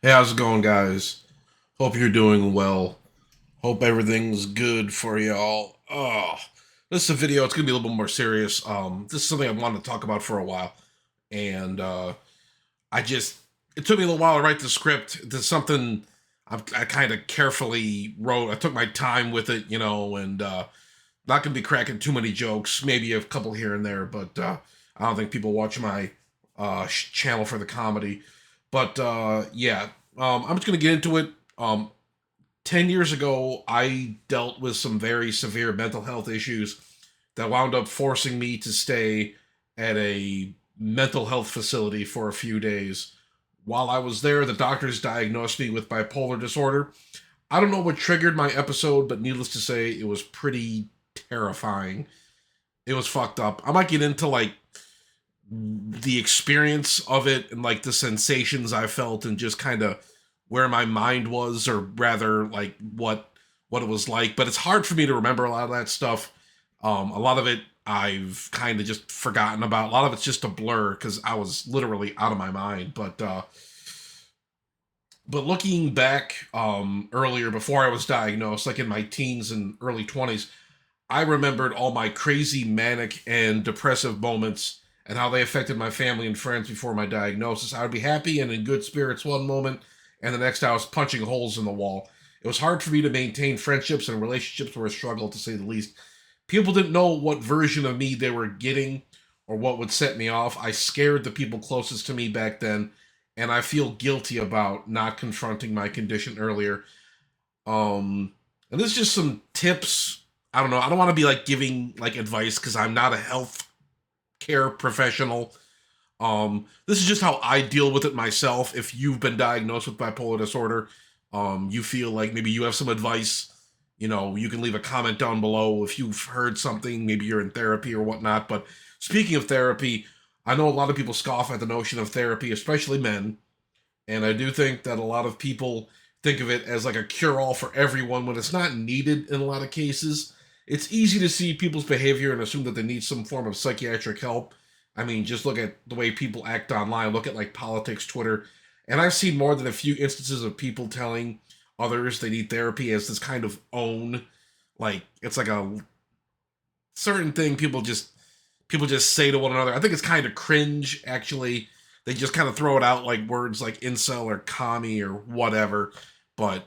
Hey, how's it going, guys? Hope you're doing well. Hope everything's good for y'all. This is a video. It's gonna be a little bit more serious. This is something I've wanted to talk about for a while, and I just it took me a little while to write the script. This is something I kind of carefully wrote. I took my time with it, and not gonna be cracking too many jokes. Maybe a couple here and there, but I don't think people watch my channel for the comedy. But yeah, I'm just gonna get into it. 10 years ago, I dealt with some very severe mental health issues that wound up forcing me to stay at a mental health facility for a few days. While I was there, the doctors diagnosed me with bipolar disorder. I don't know what triggered my episode, but needless to say, it was pretty terrifying. It was fucked up. I might get into like the experience of it and like the sensations I felt and just kind of where my mind was, or rather like what it was like. But it's hard for me to remember a lot of that stuff. A lot of it I've kind of just forgotten about. A lot of it's just a blur because I was literally out of my mind. But looking back earlier, before I was diagnosed, like in my teens and early 20s, I remembered all my crazy manic and depressive moments and how they affected my family and friends before my diagnosis. I would be happy and in good spirits one moment, and the next I was punching holes in the wall. It was hard for me to maintain friendships, and relationships were a struggle, to say the least. People didn't know what version of me they were getting or what would set me off. I scared the people closest to me back then, and I feel guilty about not confronting my condition earlier. And this is just some tips. I don't know. I don't want to be like giving like advice because I'm not a health care professional. This is just how I deal with it myself. If you've been diagnosed with bipolar disorder, you feel like maybe you have some advice, you can leave a comment down below if you've heard something. Maybe you're in therapy or whatnot. But speaking of therapy, I know a lot of people scoff at the notion of therapy, especially men. And I do think that a lot of people think of it as like a cure all for everyone when it's not needed in a lot of cases. It's easy to see people's behavior and assume that they need some form of psychiatric help. I mean, just look at the way people act online, look at like politics, Twitter. And I've seen more than a few instances of people telling others they need therapy as this kind of own, like it's like a certain thing people just say to one another. I think it's kind of cringe, actually. They just kind of throw it out like words like incel or commie or whatever. But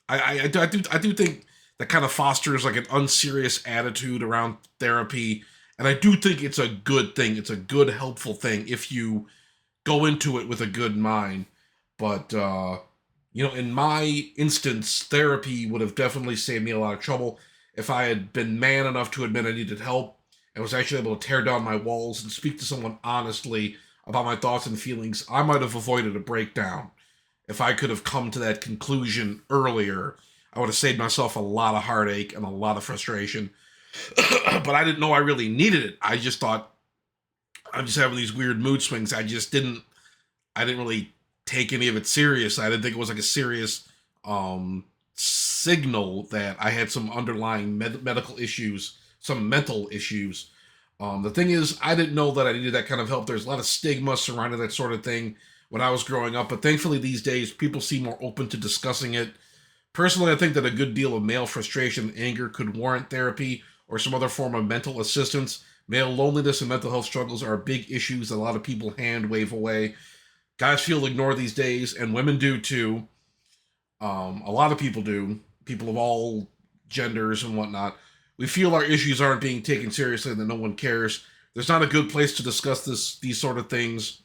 I do think that kind of fosters like an unserious attitude around therapy, and I do think it's a good thing. It's a good, helpful thing if you go into it with a good mind. But in my instance, therapy would have definitely saved me a lot of trouble if I had been man enough to admit I needed help and was actually able to tear down my walls and speak to someone honestly about my thoughts and feelings. I might have avoided a breakdown. If I could have come to that conclusion earlier, I would have saved myself a lot of heartache and a lot of frustration. But I didn't know I really needed it. I just thought I'm just having these weird mood swings. I didn't really take any of it serious. I didn't think it was like a serious signal that I had some underlying medical issues, some mental issues. The thing is, I didn't know that I needed that kind of help. There's a lot of stigma surrounding that sort of thing when I was growing up, but thankfully these days people seem more open to discussing it. Personally, I think that a good deal of male frustration and anger could warrant therapy or some other form of mental assistance. Male loneliness and mental health struggles are big issues that a lot of people hand wave away. Guys feel ignored these days, and women do too. A lot of people do. People of all genders and whatnot. We feel our issues aren't being taken seriously and that no one cares. There's not a good place to discuss these sort of things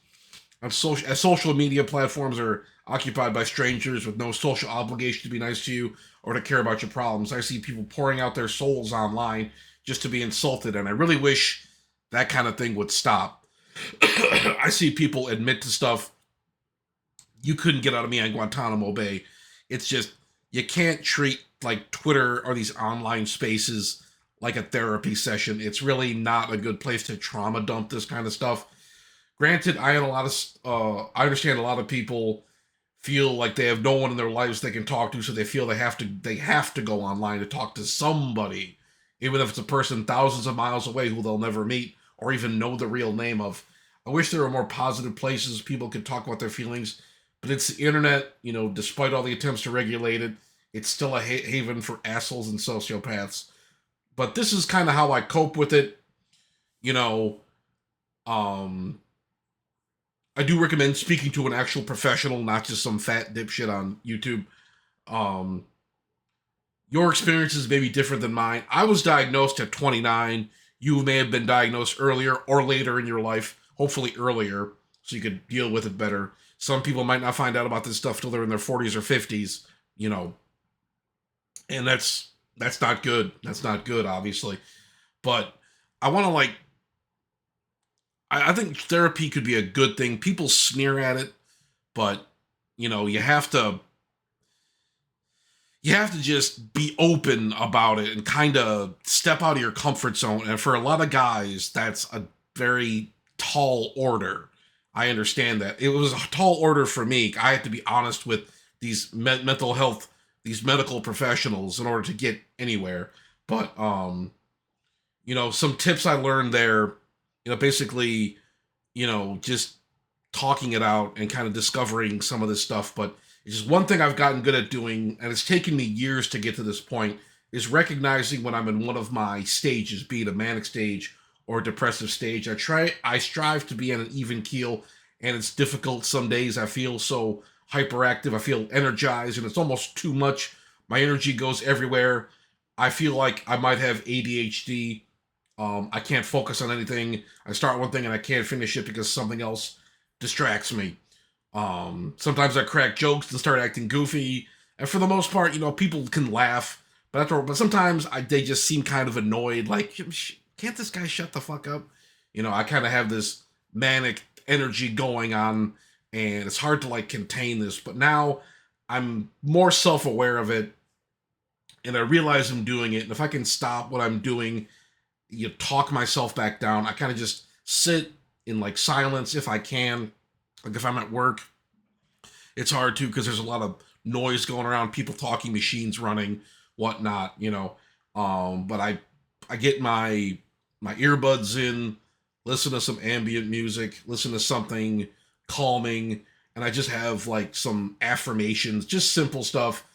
as social media platforms are occupied by strangers with no social obligation to be nice to you or to care about your problems. I see people pouring out their souls online just to be insulted, and I really wish that kind of thing would stop. I see people admit to stuff you couldn't get out of me on Guantanamo Bay. It's just you can't treat like Twitter or these online spaces like a therapy session. It's really not a good place to trauma dump this kind of stuff. Granted, I understand a lot of people feel like they have no one in their lives they can talk to, so they feel they have to go online to talk to somebody, even if it's a person thousands of miles away who they'll never meet or even know the real name of. I wish there were more positive places people could talk about their feelings, but it's the internet. Despite all the attempts to regulate it, it's still a haven for assholes and sociopaths. But this is kind of how I cope with it. You know, um, I do recommend speaking to an actual professional, not just some fat dipshit on YouTube. Um, your experiences may be different than mine. I was diagnosed at 29. You may have been diagnosed earlier or later in your life, hopefully earlier, so you could deal with it better. Some people might not find out about this stuff till they're in their 40s or 50s, and that's not good. That's not good, obviously. But I want to I think therapy could be a good thing. People sneer at it, but you have to just be open about it and kind of step out of your comfort zone. And for a lot of guys, that's a very tall order. I understand that. It was a tall order for me. I had to be honest with these mental health, these medical professionals in order to get anywhere. But some tips I learned there, basically, just talking it out and kind of discovering some of this stuff. But it's just one thing I've gotten good at doing, and it's taken me years to get to this point, is recognizing when I'm in one of my stages, be it a manic stage or a depressive stage. I strive to be on an even keel, and it's difficult some days. I feel so hyperactive, I feel energized, and it's almost too much. My energy goes everywhere. I feel like I might have ADHD. I can't focus on anything. I start one thing and I can't finish it because something else distracts me. Sometimes I crack jokes and start acting goofy, and for the most part, people can laugh. But sometimes they just seem kind of annoyed. Like, can't this guy shut the fuck up? I kind of have this manic energy going on, and it's hard to contain this. But now I'm more self-aware of it, and I realize I'm doing it. And if I can stop what I'm doing, talk myself back down. I kind of just sit in silence if I can. Like if I'm at work, it's hard to because there's a lot of noise going around, people talking, machines running, whatnot. But I get my earbuds in, listen to some ambient music, listen to something calming, and I just have some affirmations, just simple stuff.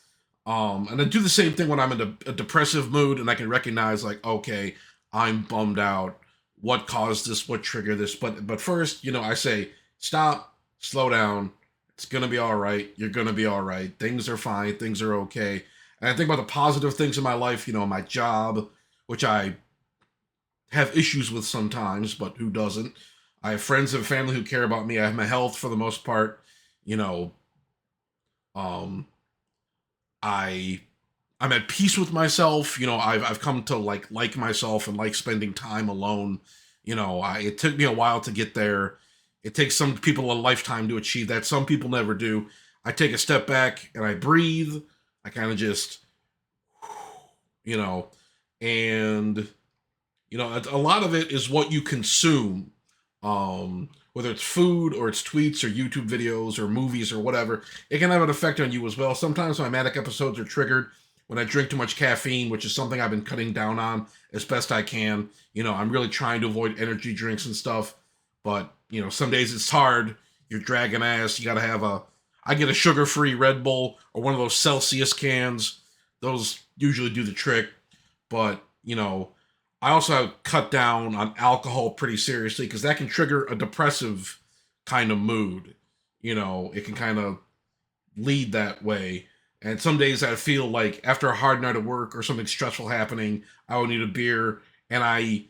And I do the same thing when I'm in a depressive mood, and I can recognize okay, I'm bummed out. What caused this? What triggered this? But first, I say stop, slow down. It's gonna be all right. You're gonna be all right. Things are fine. Things are okay. And I think about the positive things in my life. My job, which I have issues with sometimes, but who doesn't? I have friends and family who care about me. I have my health for the most part. You know, um, I I'm at peace with myself. I've come to like myself and like spending time alone. It took me a while to get there. It takes some people a lifetime to achieve that. Some people never do. I take a step back and I breathe. I kind of just, you know, and a lot of it is what you consume. Whether it's food or it's tweets or YouTube videos or movies or whatever, it can have an effect on you as well. Sometimes my manic episodes are triggered when I drink too much caffeine, which is something I've been cutting down on as best I can. I'm really trying to avoid energy drinks and stuff, but some days it's hard. You're dragging ass. You got to have I get a sugar-free Red Bull or one of those Celsius cans. Those usually do the trick, but I also have cut down on alcohol pretty seriously because that can trigger a depressive kind of mood. It can kind of lead that way. And some days I feel like after a hard night of work or something stressful happening, I would need a beer. And I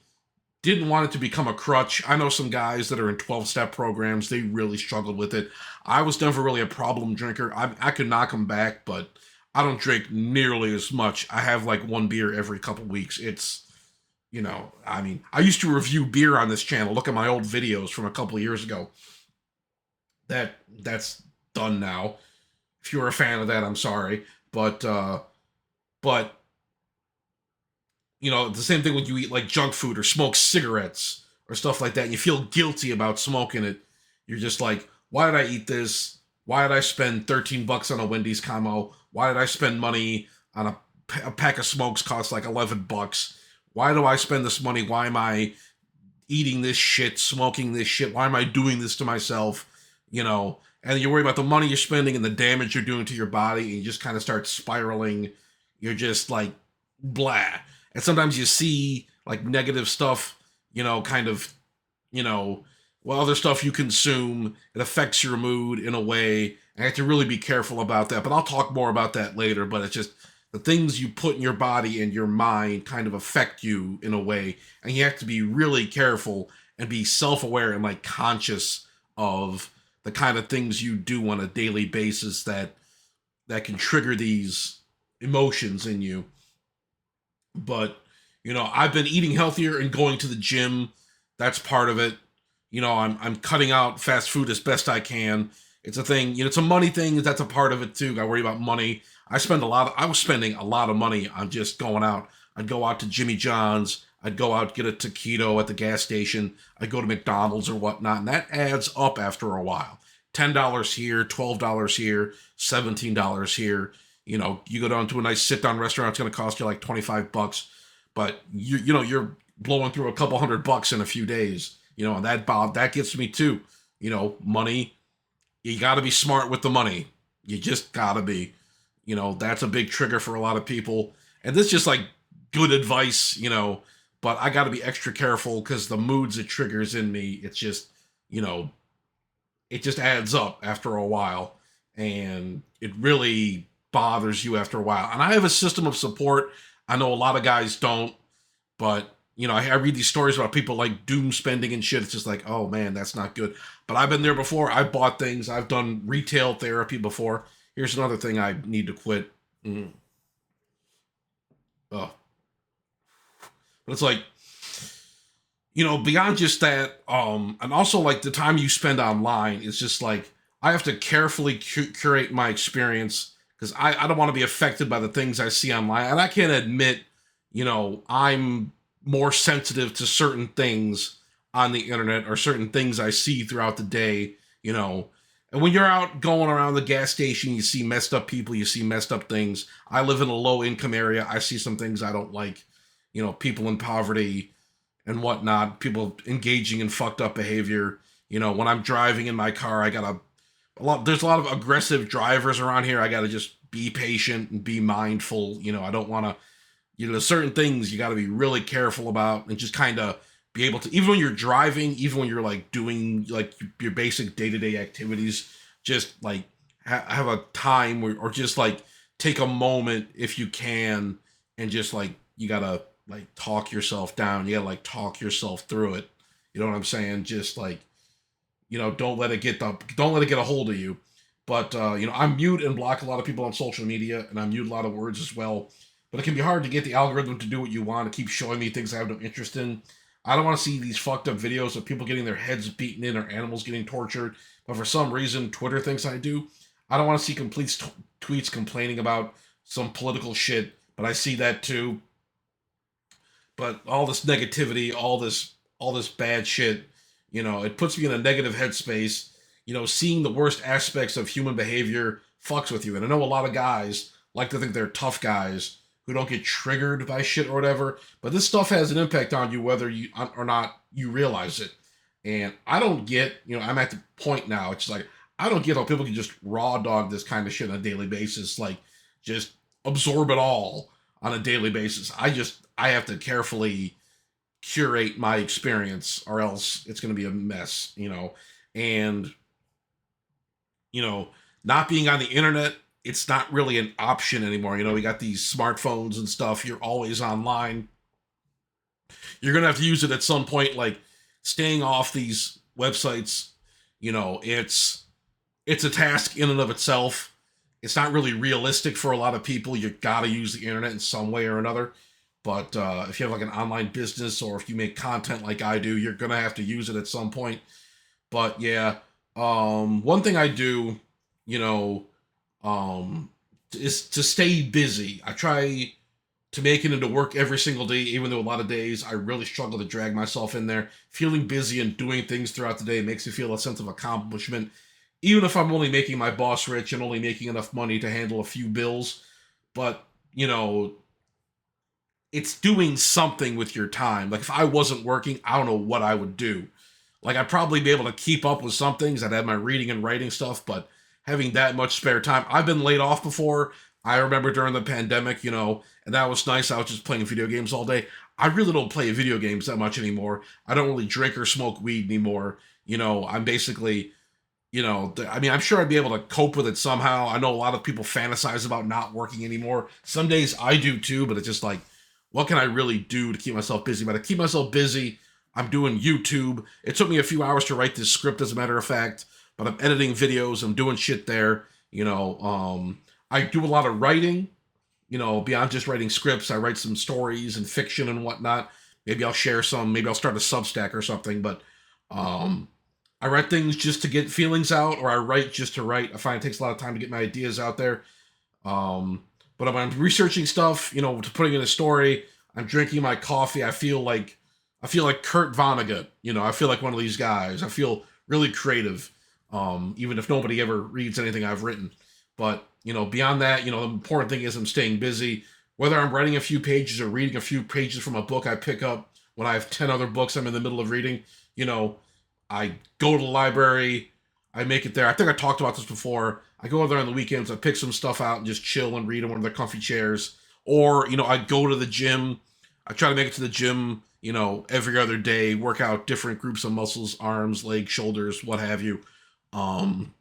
didn't want it to become a crutch. I know some guys that are in 12-step programs, they really struggled with it. I was never really a problem drinker. I could knock them back, but I don't drink nearly as much. I have one beer every couple weeks. It's I used to review beer on this channel. Look at my old videos from a couple of years ago. That's done now. If you're a fan of that, I'm sorry. But the same thing when you eat junk food or smoke cigarettes or stuff like that, and you feel guilty about smoking it. You're just like, why did I eat this? Why did I spend $13 on a Wendy's combo? Why did I spend money on a pack of smokes cost $11? Why do I spend this money? Why am I eating this shit, smoking this shit? Why am I doing this to myself? and you worry about the money you're spending and the damage you're doing to your body, and you just kind of start spiraling. You're just like blah. And sometimes you see like negative stuff, kind of, you know, well, other stuff you consume, it affects your mood in a way. And I have to really be careful about that. But I'll talk more about that later. But it's just the things you put in your body and your mind kind of affect you in a way. And you have to be really careful and be self aware and like conscious of the kind of things you do on a daily basis that can trigger these emotions in you. But I've been eating healthier and going to the gym. That's part of it. I'm cutting out fast food as best I can. It's a thing. It's a money thing. That's a part of it too. I worry about money. I was spending a lot of money on just going out. I'd go out to Jimmy John's. I'd go out, get a taquito at the gas station. I'd go to McDonald's or whatnot, and that adds up after a while. $10 here, $12 here, $17 here. You go down to a nice sit-down restaurant. It's going to cost you like $25, but you're blowing through a couple $100 in a few days. And that gets me too. Money. You got to be smart with the money. You just got to be. That's a big trigger for a lot of people. And this is just like good advice. But I got to be extra careful because the moods it triggers in me. It's just you know it just adds up after a while, and it really bothers you after a while. And I have a system of support. I know a lot of guys don't, but I read these stories about people like doom spending and shit. It's just like, oh man, that's not good. But I've been there before. I've bought things. I've done retail therapy before. Here's another thing I need to quit. Mm. Oh. But it's like, beyond just that, and also like the time you spend online, it's just like I have to carefully curate my experience because I don't want to be affected by the things I see online. And I can admit, I'm more sensitive to certain things on the internet or certain things I see throughout the day, And when you're out going around the gas station, you see messed up people, you see messed up things. I live in a low income area. I see some things I don't like, people in poverty and whatnot, people engaging in fucked up behavior. When I'm driving in my car, there's a lot of aggressive drivers around here. I gotta just be patient and be mindful. I don't want to, there's certain things you got to be really careful about and just kind of be able to, even when you're driving, even when you're like doing like your basic day-to-day activities, just like have a time or just like take a moment if you can, and just like you gotta like talk yourself down, you gotta like talk yourself through it. You know what I'm saying? Just like, don't let it get a hold of you. But I mute and block a lot of people on social media, and I mute a lot of words as well. But it can be hard to get the algorithm to do what you want, to keep showing me things I have no interest in. I don't want to see these fucked up videos of people getting their heads beaten in or animals getting tortured. But for some reason, Twitter thinks I do. I don't want to see complete tweets complaining about some political shit, but I see that too. But all this negativity, all this bad shit, it puts me in a negative headspace. Seeing the worst aspects of human behavior fucks with you. And I know a lot of guys like to think they're tough guys who don't get triggered by shit or whatever. But this stuff has an impact on you whether you or not you realize it. And I don't get, I'm at the point now, it's like, I don't get how people can just raw dog this kind of shit on a daily basis, like just absorb it all on a daily basis. I have to carefully curate my experience or else it's going to be a mess, and, you know, not being on the internet, it's not really an option anymore. We got these smartphones and stuff. You're always online. You're going to have to use it at some point, like staying off these websites. It's a task in and of itself. It's not really realistic for a lot of people. You got to use the internet in some way or another. But if you have like an online business or if you make content like I do, you're going to have to use it at some point. But yeah, one thing I do, you know, is to stay busy. I try to make it into work every single day, even though a lot of days I really struggle to drag myself in there. Feeling busy and doing things throughout the day makes me feel a sense of accomplishment, even if I'm only making my boss rich and only making enough money to handle a few bills. But, it's doing something with your time. Like if I wasn't working, I don't know what I would do. Like I'd probably be able to keep up with some things. I'd have my reading and writing stuff, but having that much spare time, I've been laid off before. I remember during the pandemic, and that was nice. I was just playing video games all day. I really don't play video games that much anymore. I don't really drink or smoke weed anymore. I'm basically, I mean, I'm sure I'd be able to cope with it somehow. I know a lot of people fantasize about not working anymore. Some days I do too, but it's just like, what can I really do to keep myself busy? But to keep myself busy, I'm doing YouTube. It took me a few hours to write this script, as a matter of fact, but I'm editing videos. I'm doing shit there. I do a lot of writing. Beyond just writing scripts, I write some stories and fiction and whatnot. Maybe I'll share some. Maybe I'll start a Substack or something. But um, I write things just to get feelings out, or I write just to write. I find it takes a lot of time to get my ideas out there. Um, but when I'm researching stuff, to putting in a story, I'm drinking my coffee. I feel like Kurt Vonnegut. I feel like one of these guys. I feel really creative, even if nobody ever reads anything I've written. But beyond that, the important thing is I'm staying busy. Whether I'm writing a few pages or reading a few pages from a book I pick up when I have 10 other books I'm in the middle of reading, you know, I go to the library, I make it there. I think I talked about this before. I go there on the weekends, I pick some stuff out and just chill and read in one of the comfy chairs. Or, I go to the gym. I try to make it to the gym, every other day, work out different groups of muscles, arms, legs, shoulders, what have you. Um,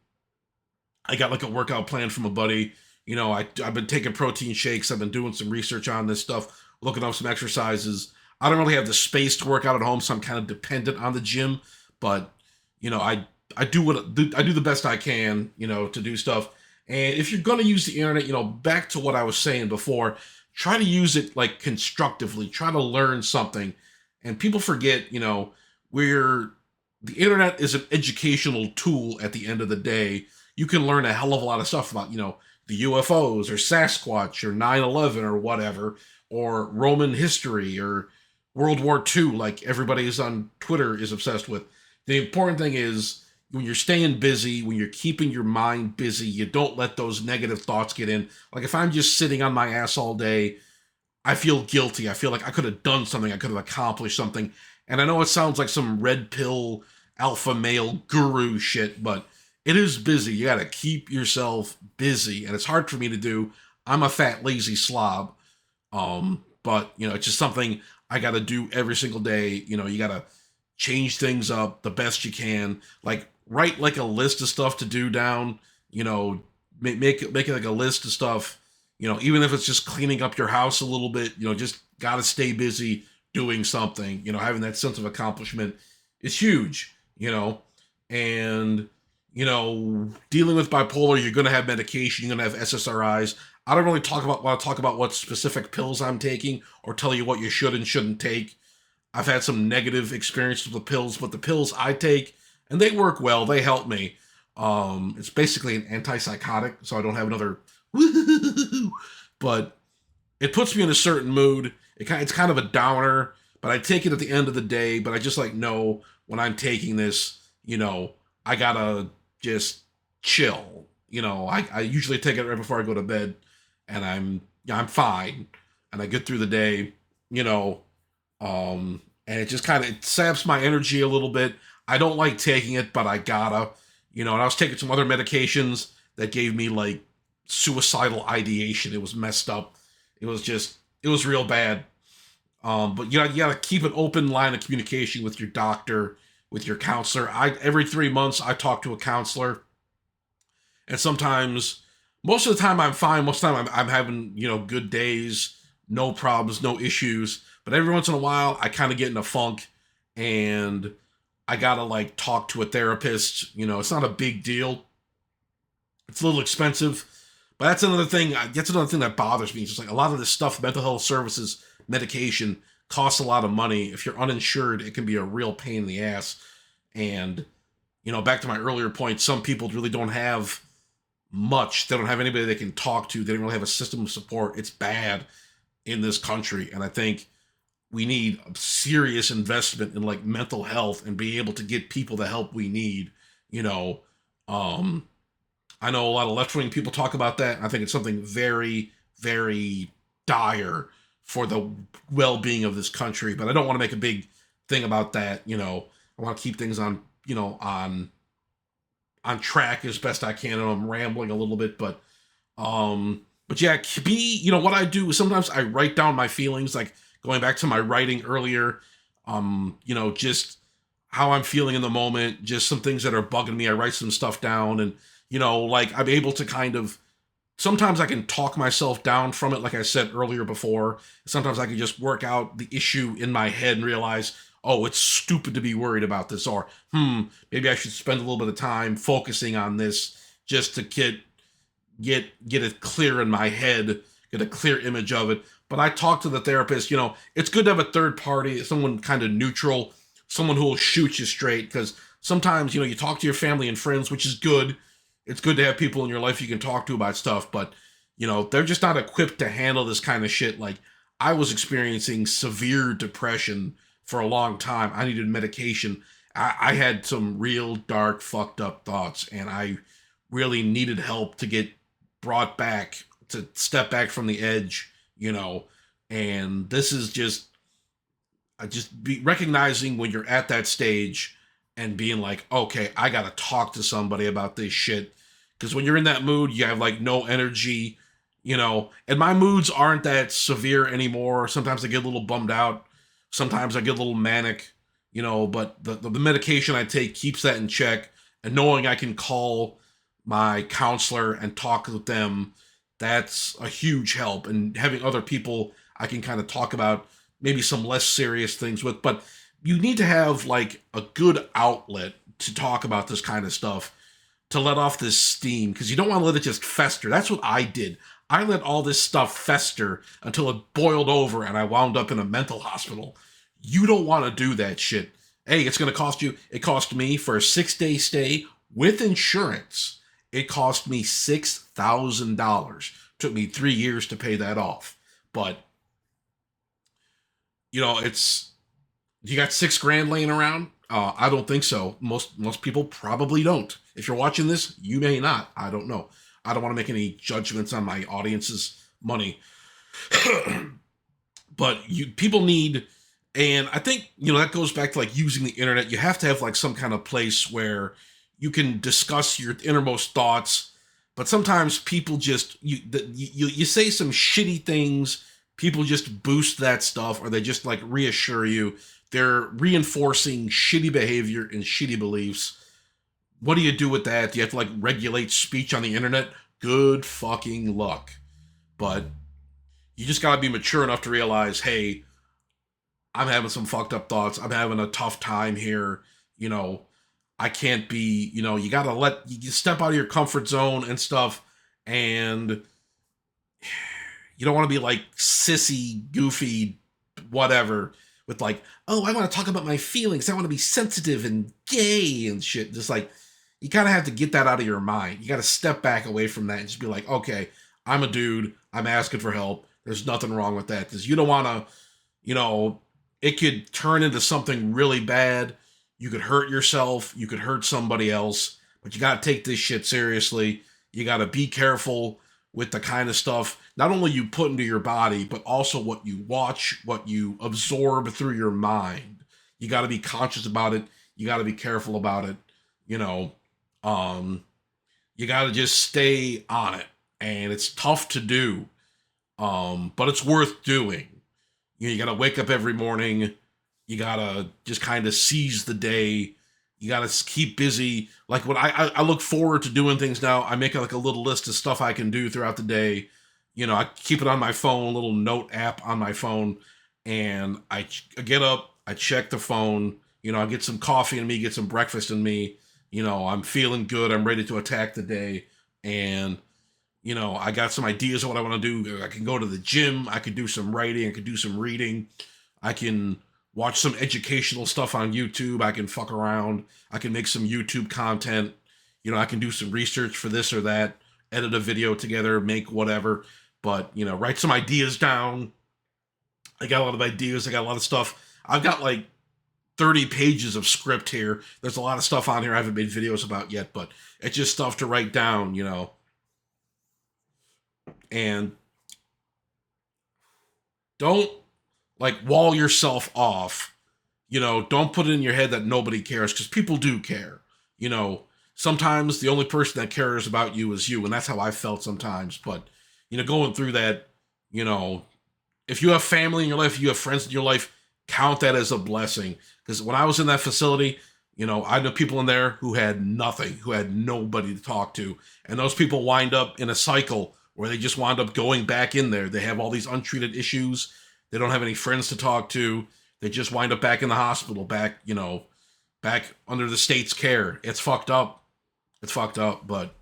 I got like a workout plan from a buddy. I've been taking protein shakes. I've been doing some research on this stuff, looking up some exercises. I don't really have the space to work out at home, so I'm kind of dependent on the gym. But I do I do the best I can, to do stuff. And if you're gonna use the internet, back to what I was saying before, try to use it like constructively. Try to learn something. And people forget, we're the internet is an educational tool at the end of the day. You can learn a hell of a lot of stuff about, the UFOs or Sasquatch or 9/11 or whatever, or Roman history or World War II, like everybody is on Twitter is obsessed with. The important thing is when you're staying busy, when you're keeping your mind busy, you don't let those negative thoughts get in. Like if I'm just sitting on my ass all day, I feel guilty. I feel like I could have done something. I could have accomplished something. And I know it sounds like some red pill alpha male guru shit, but it is busy. You got to keep yourself busy. And it's hard for me to do. I'm a fat, lazy slob. But, it's just something I got to do every single day. You got to change things up the best you can. Like, write like a list of stuff to do down. Make it like a list of stuff. Even if it's just cleaning up your house a little bit, just got to stay busy doing something. Having that sense of accomplishment is huge, and, dealing with bipolar, you're going to have medication, you're going to have SSRIs. I don't really want to talk about what specific pills I'm taking or tell you what you should and shouldn't take. I've had some negative experiences with pills, but the pills I take, and they work well, they help me. It's basically an antipsychotic, so I don't have another woo, but it puts me in a certain mood. It's kind of a downer, but I take it at the end of the day. But I just like know when I'm taking this, I gotta just chill. I usually take it right before I go to bed, and I'm fine, and I get through the day. And it just kind of it saps my energy a little bit. I don't like taking it, but I gotta. And I was taking some other medications that gave me like suicidal ideation. It was messed up. It was real bad. But you gotta keep an open line of communication with your doctor, with your counselor. Every 3 months I talk to a counselor, and sometimes, most of the time I'm fine. Most of the time I'm having good days, no problems, no issues. But every once in a while I kind of get in a funk, and I gotta like talk to a therapist. It's not a big deal. It's a little expensive, but that's another thing. That's another thing that bothers me. It's just like a lot of this stuff, mental health services, medication costs a lot of money. If you're uninsured, it can be a real pain in the ass. And back to my earlier point, some people really don't have much. They don't have anybody they can talk to. They don't really have a system of support. It's bad in this country, and I think we need a serious investment in like mental health and be able to get people the help we need. You know, um, I know a lot of left wing people talk about that. I think it's something very, very dire for the well being of this country. But I don't want to make a big thing about that. I want to keep things on, on track as best I can. And I'm rambling a little bit, but yeah, what I do is sometimes I write down my feelings, like going back to my writing earlier, just how I'm feeling in the moment, just some things that are bugging me. I write some stuff down, and like I'm able to kind of, sometimes I can talk myself down from it, like I said earlier before. Sometimes I can just work out the issue in my head and realize, oh, it's stupid to be worried about this, or maybe I should spend a little bit of time focusing on this just to get it clear in my head, get a clear image of it. But I talk to the therapist. It's good to have a third party, someone kind of neutral, someone who will shoot you straight. Because sometimes, you talk to your family and friends, which is good. It's good to have people in your life you can talk to about stuff, but they're just not equipped to handle this kind of shit. Like, I was experiencing severe depression for a long time. I needed medication. I had some real dark, fucked up thoughts, and I really needed help to get brought back, to step back from the edge. And this is just, I just be recognizing when you're at that stage and being like, okay, I gotta talk to somebody about this shit. Because when you're in that mood, you have like no energy, and my moods aren't that severe anymore. Sometimes I get a little bummed out. Sometimes I get a little manic, but the medication I take keeps that in check. And knowing I can call my counselor and talk with them, that's a huge help. And having other people I can kind of talk about maybe some less serious things with. But you need to have like a good outlet to talk about this kind of stuff, to let off this steam, because you don't want to let it just fester. That's what I did. I let all this stuff fester until it boiled over and I wound up in a mental hospital. You don't want to do that shit. Hey, it's going to cost you, it cost me for a 6-day stay with insurance. It cost me $6,000. Took me 3 years to pay that off. But, it's, you got $6,000 laying around? I don't think so. Most people probably don't. If you're watching this, you may not. I don't know. I don't want to make any judgments on my audience's money. But people need, and I think that goes back to like using the internet. You have to have like some kind of place where you can discuss your innermost thoughts. But sometimes people just you say some shitty things. People just boost that stuff, or they just like reassure you. They're reinforcing shitty behavior and shitty beliefs. What do you do with that? Do you have to like regulate speech on the internet? Good fucking luck. But you just gotta be mature enough to realize, hey, I'm having some fucked up thoughts. I'm having a tough time here. I can't be, you gotta you step out of your comfort zone and stuff. And you don't want to be like sissy, goofy, whatever, with like, oh, I want to talk about my feelings. I want to be sensitive and gay and shit. Just like, you kind of have to get that out of your mind. You got to step back away from that and just be like, okay, I'm a dude. I'm asking for help. There's nothing wrong with that. Because you don't want to, it could turn into something really bad. You could hurt yourself. You could hurt somebody else. But you got to take this shit seriously. You got to be careful with the kind of stuff not only you put into your body, but also what you watch, what you absorb through your mind. You got to be conscious about it. You got to be careful about it. You got to just stay on it. And it's tough to do, but it's worth doing. You got to wake up every morning. You got to just kind of seize the day. You got to keep busy. Like when I look forward to doing things now, I make like a little list of stuff I can do throughout the day. I keep it on my phone, a little note app on my phone, and I get up, I check the phone, I get some coffee in me, get some breakfast in me, I'm feeling good, I'm ready to attack the day, and, I got some ideas of what I want to do. I can go to the gym, I could do some writing, I could do some reading, I can watch some educational stuff on YouTube, I can fuck around, I can make some YouTube content, I can do some research for this or that, edit a video together, make whatever. But, write some ideas down. I got a lot of ideas. I got a lot of stuff. I've got like 30 pages of script here. There's a lot of stuff on here I haven't made videos about yet, but it's just stuff to write down, And don't like wall yourself off. don't put it in your head that nobody cares, because people do care. You know, sometimes the only person that cares about you is you, and that's how I felt sometimes. But going through that, you know, if you have family in your life, if you have friends in your life, count that as a blessing. Because when I was in that facility, I know people in there who had nothing, who had nobody to talk to. And those people wind up in a cycle where they just wind up going back in there. They have all these untreated issues. They don't have any friends to talk to. They just wind up back in the hospital, back under the state's care. It's fucked up. It's fucked up, but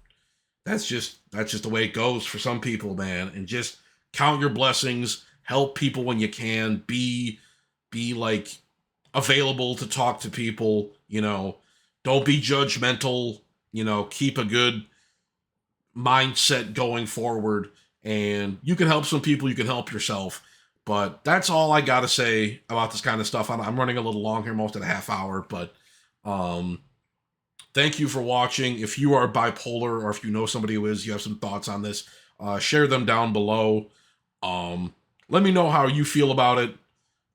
that's just the way it goes for some people, man. And just count your blessings, help people when you can, be like available to talk to people, don't be judgmental, keep a good mindset going forward, and you can help some people, you can help yourself. But that's all I gotta say about this kind of stuff. I'm running a little long here, most of a half hour, but um, thank you for watching. If you are bipolar, or if you know somebody who is, you have some thoughts on this, share them down below. Um, Let me know how you feel about it.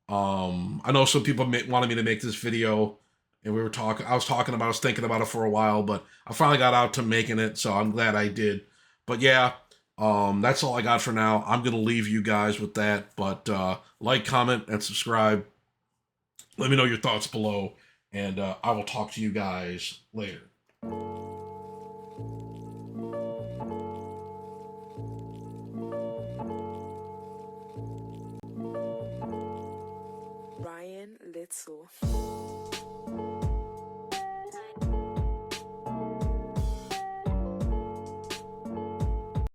I know some people wanted me to make this video, and I was thinking about it for a while, but I finally got out to making it, so I'm glad I did. But yeah, that's all I got for now. I'm gonna leave you guys with that, but like, comment, and subscribe. Let me know your thoughts below, and I will talk to you guys later.